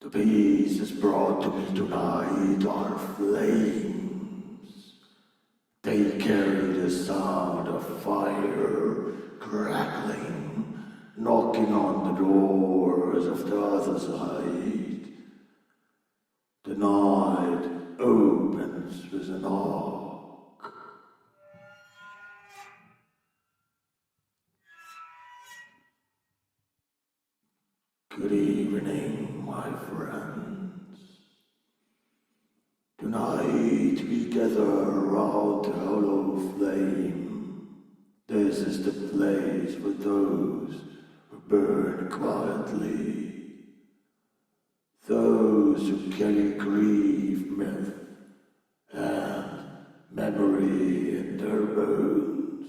The pieces brought to me tonight are flames. They carry the sound of fire crackling, knocking on the doors of the other side. The night opens with a knock. Good evening, my friends. Tonight we gather around the hollow flame. This is the place for those who burn quietly, those who carry grief, myth, and memory in their bones.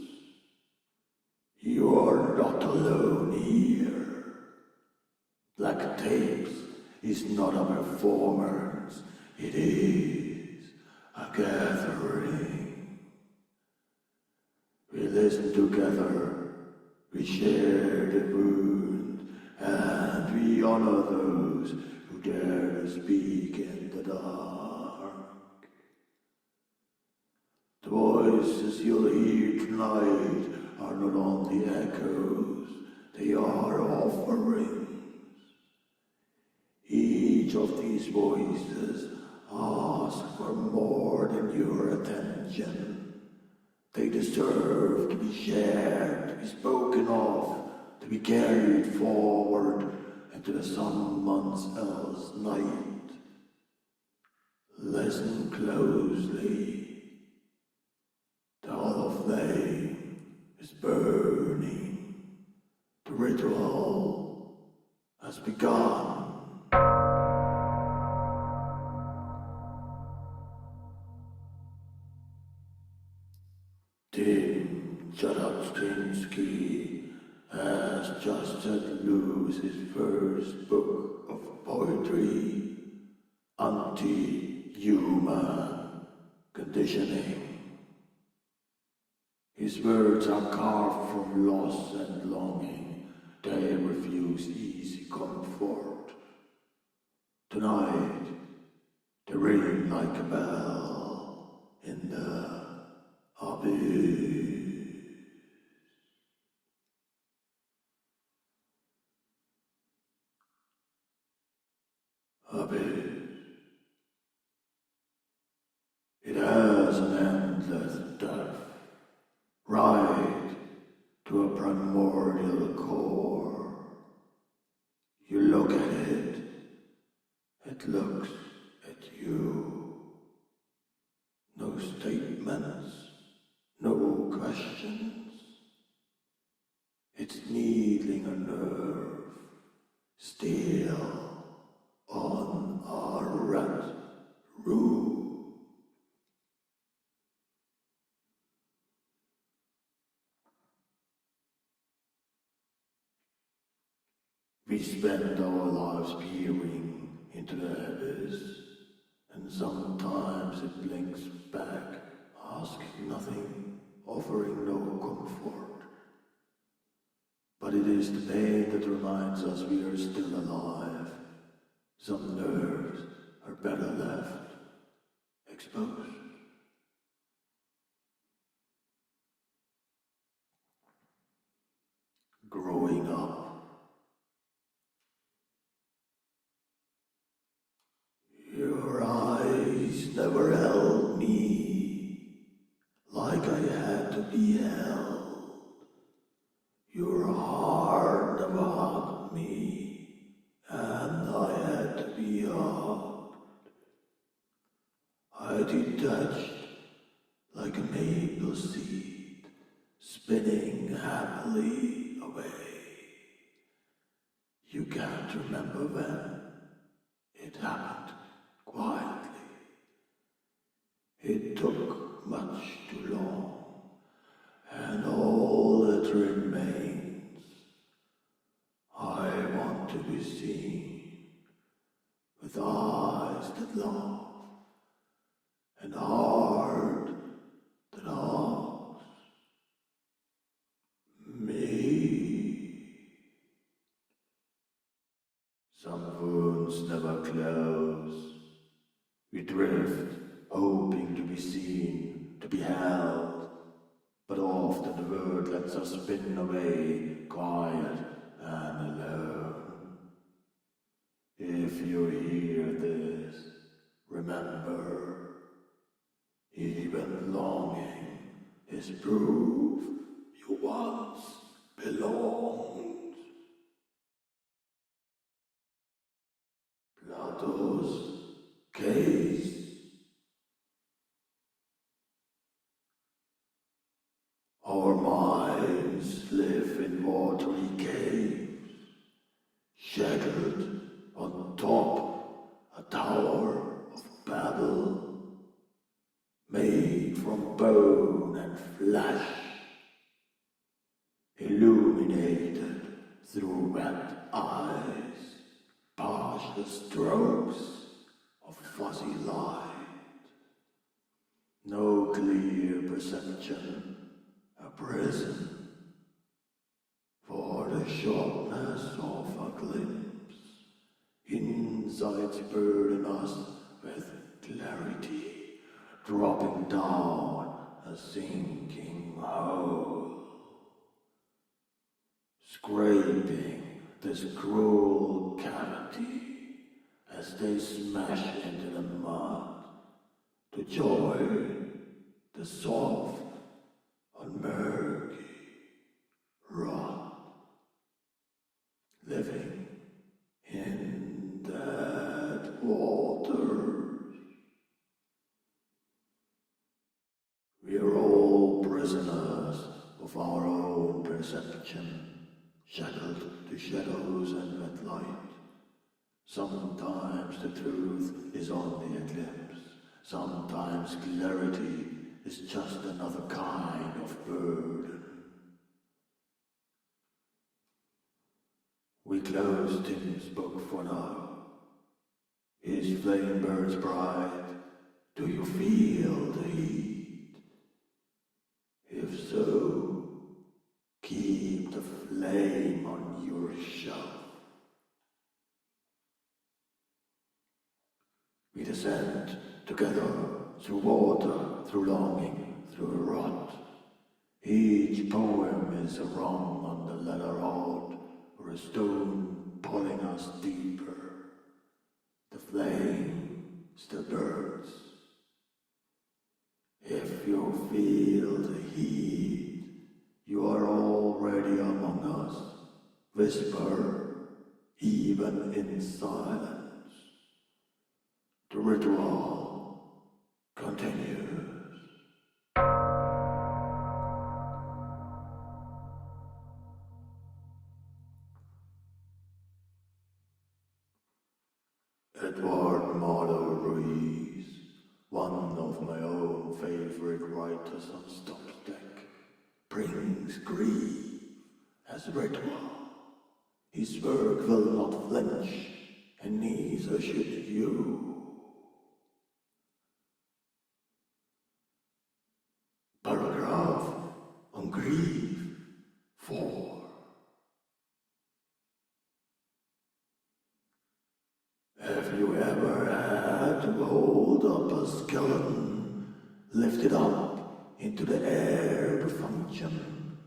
You are not alone here. Black Tapes is not a performance, it is a gathering. We listen together, we share the wound, and we honor those who dare to speak in the dark. The voices you'll hear tonight are not only echoes, they are offerings. Each of these voices ask for more than your attention. They deserve to be shared, to be spoken of, to be carried forward into the someone else's night. Listen closely. The hollow flame is burning. The ritual has begun. Jagodzinski has just set loose his first book of poetry, Anti-Human Conditioning. His words are carved from loss and longing. They refuse easy comfort. Tonight, they ring like a bell in the abyss. It has an endless depth, right to a primordial core. You look at it, it looks at you. No statements, no questions. It's needling a nerve, still on our rat roof. We spend our lives peering into the abyss, and sometimes it blinks back, asking nothing, offering no comfort. But it is the pain that reminds us we are still alive. Some nerves are better left exposed. Growing up, your eyes never held me like I had to be held. Your heart never hugged me, and I had to be hugged. I detached like a maple seed, spinning happily away. You can't remember when it happened quietly. It took much too long, and all that remains, I want to be seen with eyes that love and a heart that hugs me. Some wounds roads never close. We drift, hoping to be seen, to be held, but often the world lets us spin away, quiet and alone. If you hear this, remember, even longing is proof you once belonged. Plato's case. Our minds live in watery caves, shackled on top a tower of Babel, made from bone and flesh, illuminated through wet eyes, partial strokes of fuzzy light. No clear perception, a prison, for the shortness of a glimpse. Insights burden us with clarity, dropping down a sinking hole, scraping this cruel cavity as they smash into the mud to join the soft and murky rot, living in dead waters. We are all prisoners of our own perception, shackled to shadows and red light. Sometimes the truth is on the eclipse, sometimes clarity is just another kind of burden. We close Tim's book for now. His flame burns bright. Do you feel the heat? If so, keep the flame on your shelf. We descend together through water, through longing, through rot. Each poem is a rung on the ladder rod, or a stone pulling us deeper. The flame still burns. If you feel the heat, you are already among us. Whisper, even in silence. The ritual continues. Edward.Marlo.Ruiz, one of my own favorite writers on Substack, brings grief as ritual. His work will not flinch, and neither should you. Paragraph on grief 4. Have you ever had to hold up a skeleton, lift it up into the air to function,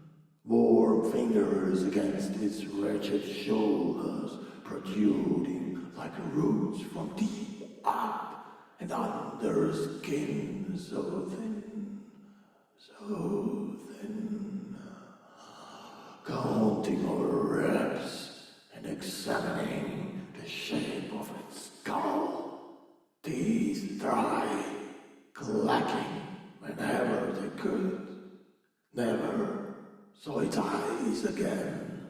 warm fingers against its wretched shoulders, protruding like roots from deep up and under skin so thin, counting our reps and examining the shape of its skull, teeth dry, clacking whenever they could. Never saw its eyes again.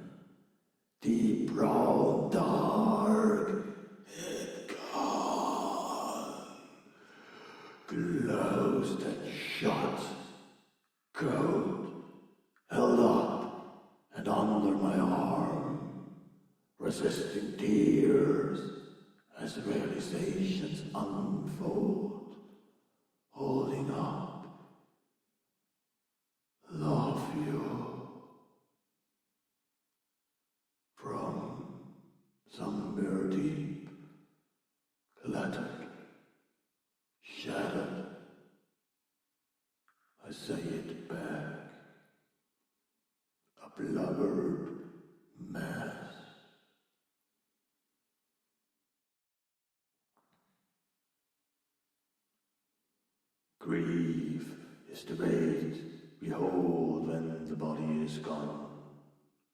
Deep brown, dark, it gone. Closed and shut, coat held up and under my arm, resisting tears as realizations unfold, holding up. Love you. From somewhere deep blubbered mess. Grief is the weight we hold when the body is gone,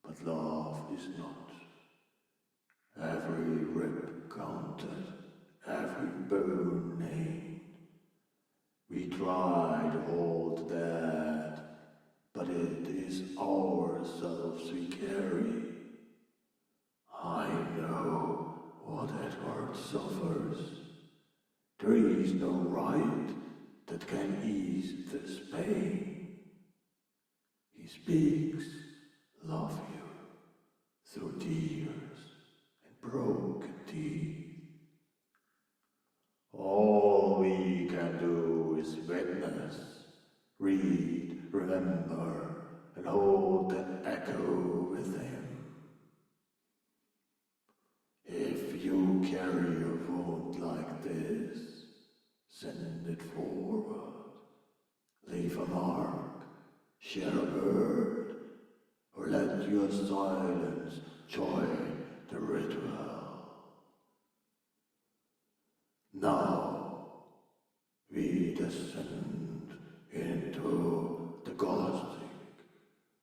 but love is not. Every rib counted, every bone named. We try to hold that, but it is ourselves we carry. I know what Edward suffers. There is no right that can ease this pain. He speaks, love you, through tears and broken teeth. All we can do is witness, read, remember, and hold the echo with him. If you carry a wound like this, send it forward. Leave a mark, share a word, or let your silence join the ritual. Now, we descend into the galactic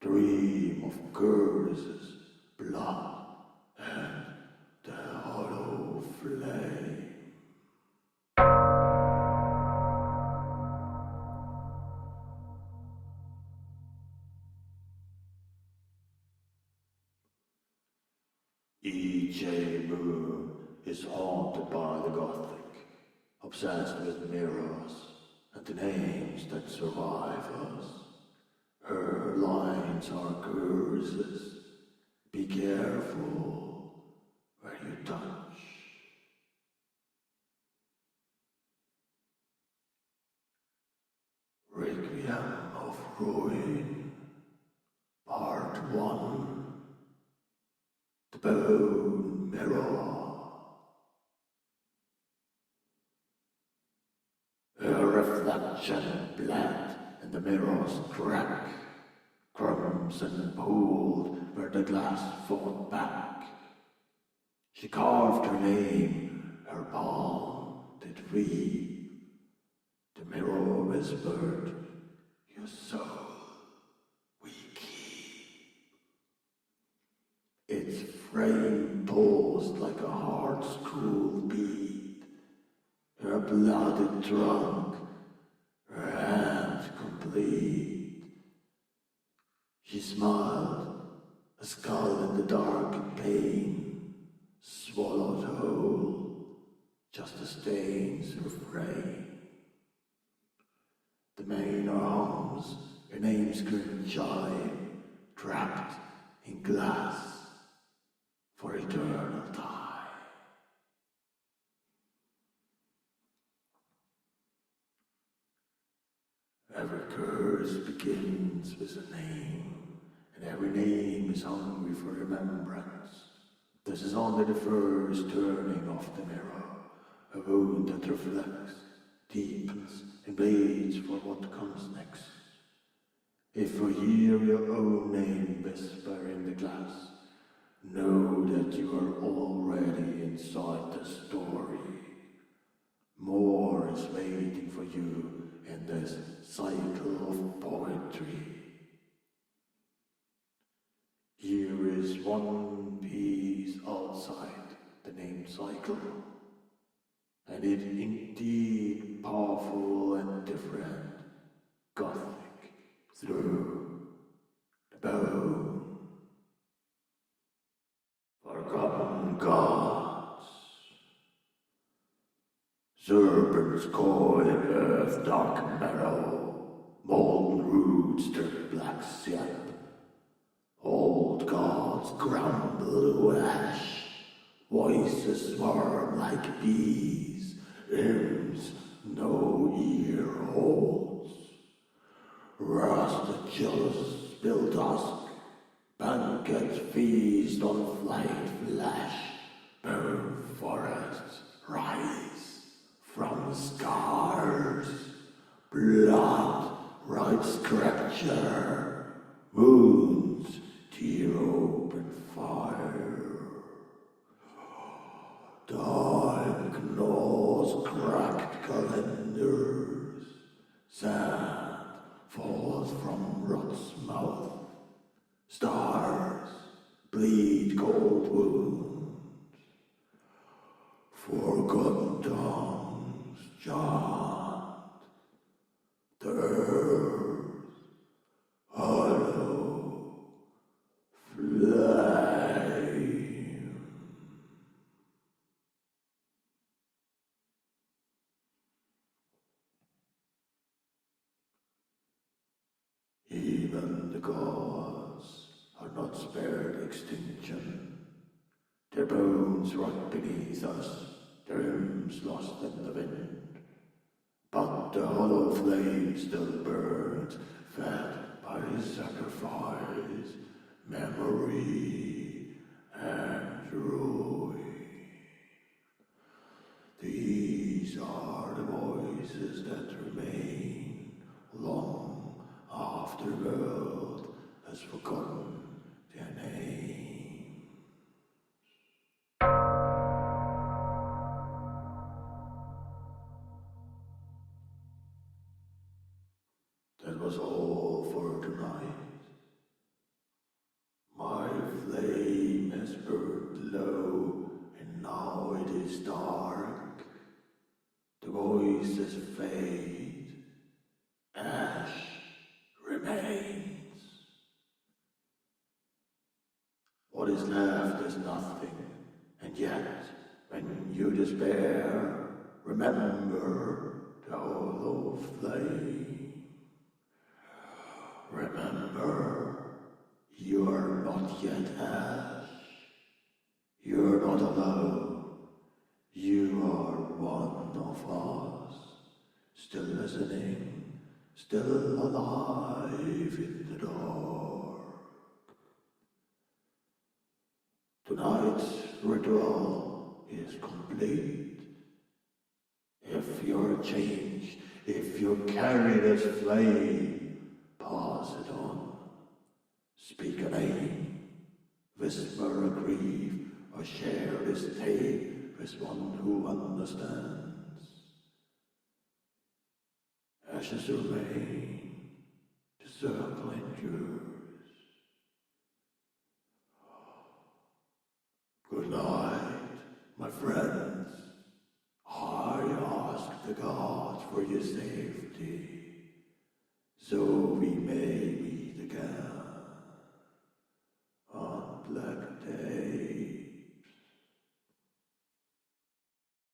dream of curses, blood, and the hollow flame. E.J. Moon is haunted by the Gothic, obsessed with mirrors and the names that survive us. Her lines are curses. Be careful where you touch. Requiem of Ruin, Part 1. The Bone Mirror. Her reflection bled and the mirrors crack, crimson pooled where the glass fought back. She carved her name, her palm did weep. The mirror whispered, your soul we keep. Its frame pulsed like a heart's cruel beat. Her blooded trunk, her hand complete. She smiled, a skull in the dark pain, swallowed whole, just the stains refrain. The manor hums, her name's grim chime, trapped in glass for eternal time. Every curse begins with a name, and every name is hungry for remembrance. This is only the first turning of the mirror, a wound that reflects, deepens, and bleeds for what comes next. If you hear your own name whisper in the glass, know that you are already inside the story. More is waiting for you in this cycle of poetry. Here is one piece outside the named cycle, and it indeed powerful and different, Gothic through the bone. Forgotten gods. Serpents coil in earth dark marrow, molten roots turn black sienna. Old gods grumble to ash, voices swarm like bees, hymns no ear holds. Rusted chalice spill dusk, banquet feast on flight flash, burn forests rise from scars, blood right scratcher, wounds walls cracked calendars. Sand falls from rot's mouth. Stars bleed cold wounds. Forgotten tongues chant. The earth hollow flame. Even the gods are not spared extinction. Their bones rot beneath us, their limbs lost in the wind. But the hollow flame still burns, fed by sacrifice, memory, and ruin. These are the voices that remain long after the world has forgotten their name. That was all for tonight. My flame has burned low, and now it is dark. The voices fade. Ash remains. What is left is nothing, and yet, when you despair, remember the hollow flame. Remember, you are not yet ash. You're not alone. You are one of us, still listening, still alive in the dark. Tonight's ritual is complete. If you're changed, if you carry this flame, pass it on. Speak a name, whisper a grief, or share this tape with one who understands. Ashes remain, the circle endures. Good night, my friends. I ask the gods for your safety, so we may